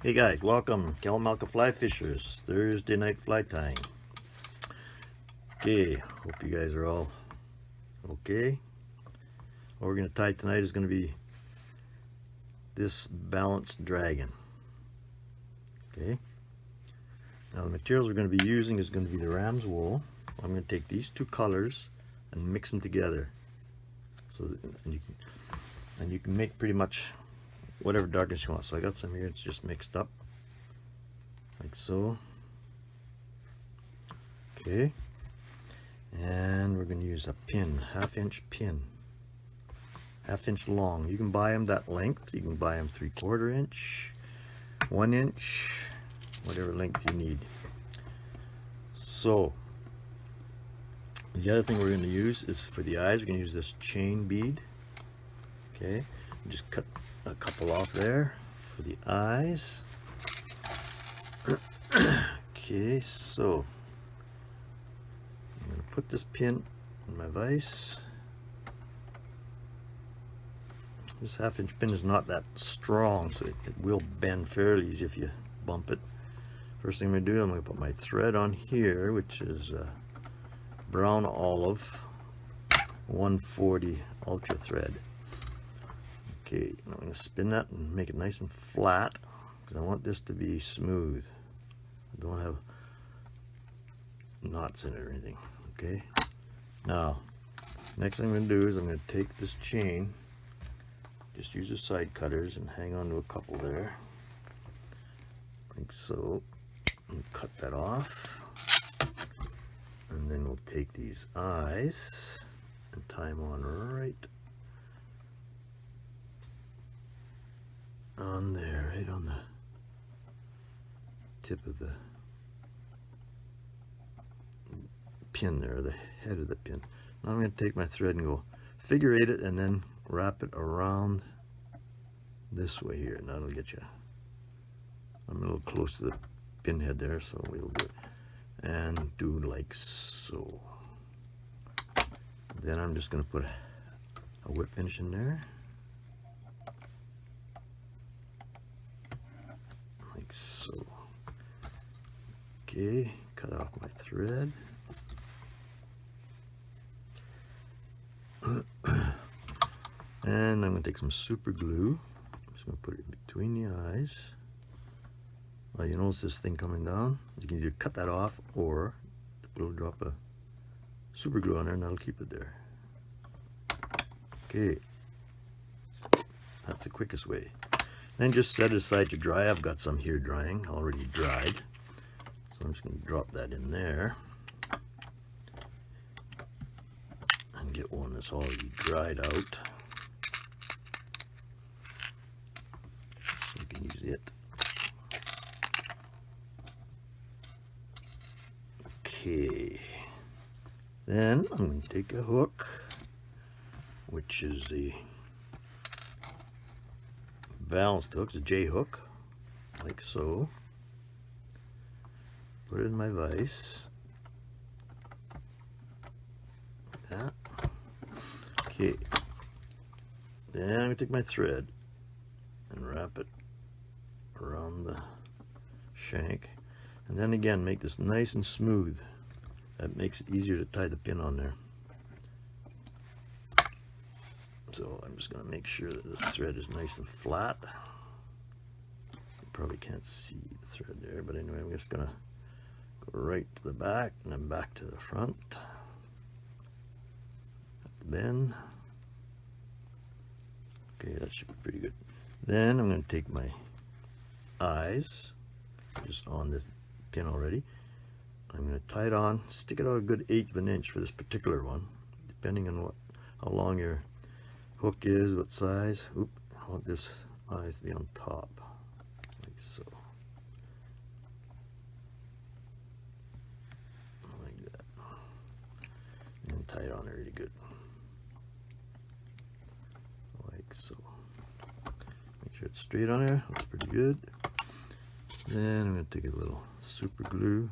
Hey guys, welcome. Kalamalka Fly Fishers, Thursday night fly tying. Okay, hope you guys are all okay. What we're going to tie tonight is going to be this balanced dragon. Okay, now the materials we're going to be using is going to be the ram's wool. I'm going to take these two colors and mix them together. So that, and you can make pretty much whatever darkness you want. So I got some here, it's just mixed up like so. Okay, and we're going to use a pin, half-inch pin, half-inch long. You can buy them that length. You can buy them 3/4 inch, 1 inch, whatever length you need. So the other thing we're going to use is for the eyes. We're going to use this chain bead. Okay, just cut a couple off there for the eyes. Okay, so I'm going to put this pin in my vise. This half-inch pin is not that strong, so it will bend fairly easy if you bump it. First thing I'm going to do, I'm going to put my thread on here, which is brown olive 140 ultra thread. Okay, I'm going to spin that and make it nice and flat because I want this to be smooth. I don't have knots in it or anything. Okay, now next thing I'm going to do is I'm going to take this chain, just use the side cutters and hang on to a couple there like so, and cut that off. And then we'll take these eyes and tie them on right on there, right on the tip of the pin there, the head of the pin. Now I'm going to take my thread and go figure 8 it and then wrap it around this way here, and that'll get you. I'm a little close to the pin head there, so we'll do it and do like so. Then I'm just going to put a whip finish in there like so. Okay, cut off my thread. And I'm going to take some super glue. I'm just going to put it in between the eyes. Well, you notice this thing coming down? You can either cut that off or put a little drop of super glue on there and that'll keep it there. Okay, that's the quickest way. Then just set it aside to dry. I've got some here drying, already dried. So I'm just going to drop that in there and get one that's already dried out. So you can use it. Okay, then I'm going to take a hook, which is the balanced hook, it's a J hook, like so. Put it in my vise, like that. Okay, then I'm going to take my thread and wrap it around the shank, and then again make this nice and smooth. That makes it easier to tie the pin on there. So I'm just going to make sure that this thread is nice and flat. You probably can't see the thread there, but anyway, I'm just going to go right to the back and then back to the front. At the bend. Okay, that should be pretty good. Then I'm going to take my eyes, just on this pin already. I'm going to tie it on, stick it out a good 1/8 of an inch for this particular one, depending on how long your hook is, what size. Oop, I want this eyes to be on top, like so. Like that. And tie it on really good. Like so. Make sure it's straight on there, looks pretty good. Then I'm going to take a little super glue,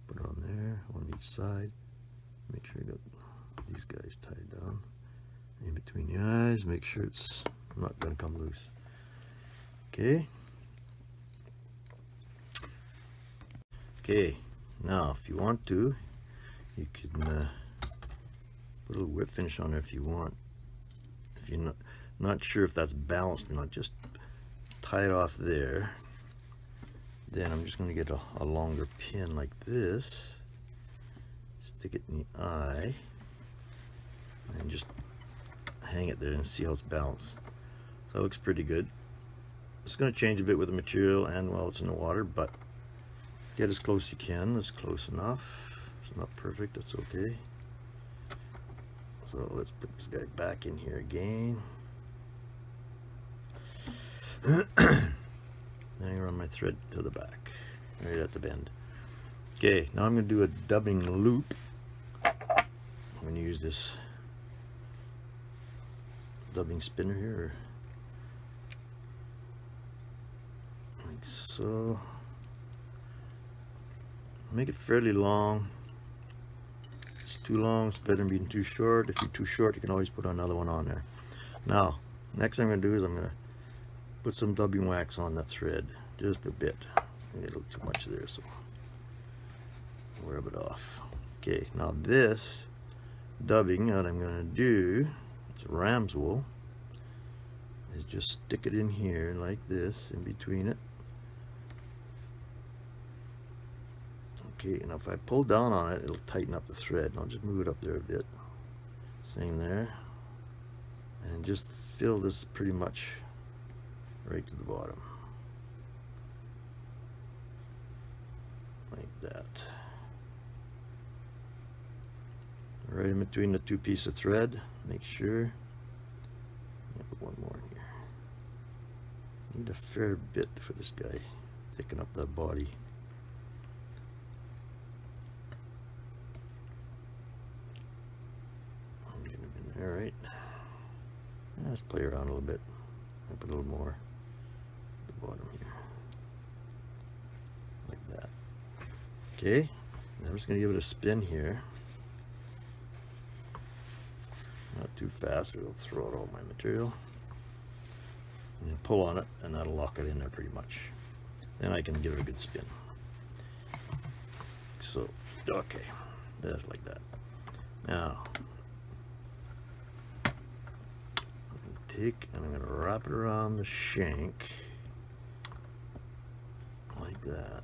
put it on there, on each side. Make sure you got these guys tied down. In between the eyes, make sure it's not going to come loose. Okay, Okay, now if you want to, you can put a little whip finish on there if you want. If you're not sure if that's balanced or not, just tie it off there. Then I'm just going to get a longer pin like this, stick it in the eye, and just hang it there and see how it's balanced. So that looks pretty good. It's going to change a bit with the material and while it's in the water, but get as close as you can. That's close enough. It's not perfect, that's okay. So let's put this guy back in here again. Now I run my thread to the back, right at the bend. Okay, now I'm going to do a dubbing loop. I'm going to use this dubbing spinner here, like so. Make it fairly long. If it's too long, it's better than being too short. If you're too short, you can always put another one on there. Now, next thing I'm going to do is I'm going to put some dubbing wax on the thread, just a bit. I get a little too much there, so I'll rub it off. Okay, now this dubbing, what I'm going to do, it's ram's wool, is just stick it in here like this, in between it. Okay, and if I pull down on it, it'll tighten up the thread. I'll just move it up there a bit. Same there. And just fill this pretty much right to the bottom. Like that. Right in between the two pieces of thread. Make sure. I'll put one more in here. Need a fair bit for this guy. Thicken up that body. I'm getting him in there, right? Let's play around a little bit. I'll put a little more at the bottom here. Like that. Okay, now I'm just going to give it a spin here. Not too fast, it'll throw out all my material. And then pull on it, and that'll lock it in there pretty much. Then I can give it a good spin. So, okay, just like that. Now, and I'm going to wrap it around the shank like that.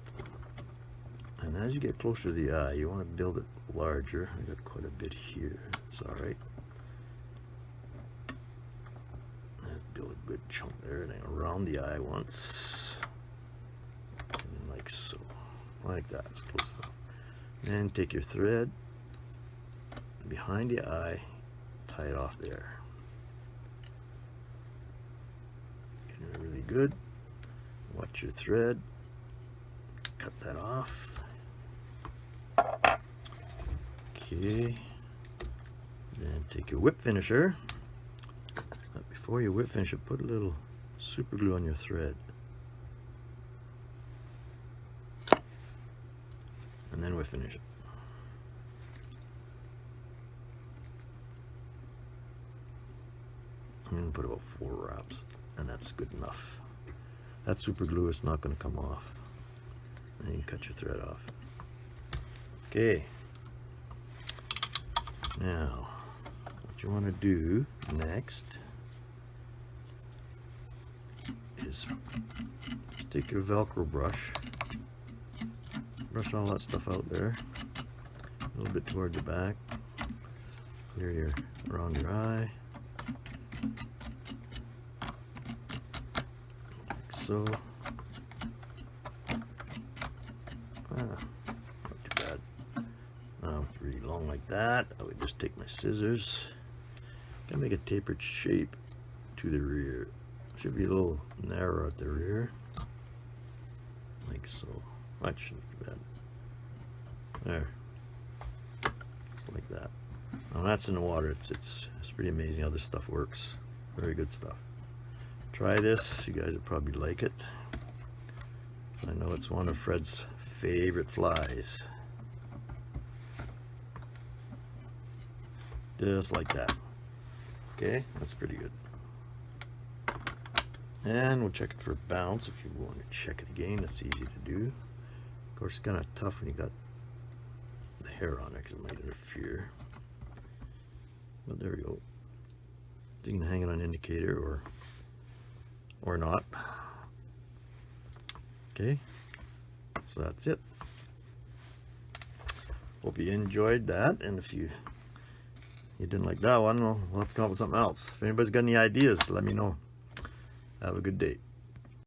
And as you get closer to the eye, you want to build it larger. I got quite a bit here. It's all right. Let's build a good chunk there, and then around the eye once, and then like so, like that. It's close enough. Then take your thread behind the eye, tie it off there. Really good. Watch your thread. Cut that off. Okay. Then take your whip finisher. But before you whip finish it, put a little super glue on your thread. And then whip finish it. I'm going to put about 4 wraps. And that's good enough. That super glue is not going to come off. And you can cut your thread off. Okay. Now, what you want to do next is take your Velcro brush, brush all that stuff out there, a little bit toward the back, clear your around your eye. So, not too bad. Now, it's really long like that. I would just take my scissors. Gotta make a tapered shape to the rear. Should be a little narrow at the rear, like so. That shouldn't be bad. There, just like that. Now that's in the water. It's pretty amazing how this stuff works. Very good stuff. Try this, you guys will probably like it. So I know it's one of Fred's favorite flies. Just like that. Okay, that's pretty good. And we'll check it for bounce if you want to check it again. It's easy to do. course, it's kind of tough when you got the hair on it because it might interfere. But there we go. You can hang it on an indicator or not. Okay, so that's it. Hope you enjoyed that, and if you didn't like that one, we'll have to come up with something else. If anybody's got any ideas, let me know. Have a good day.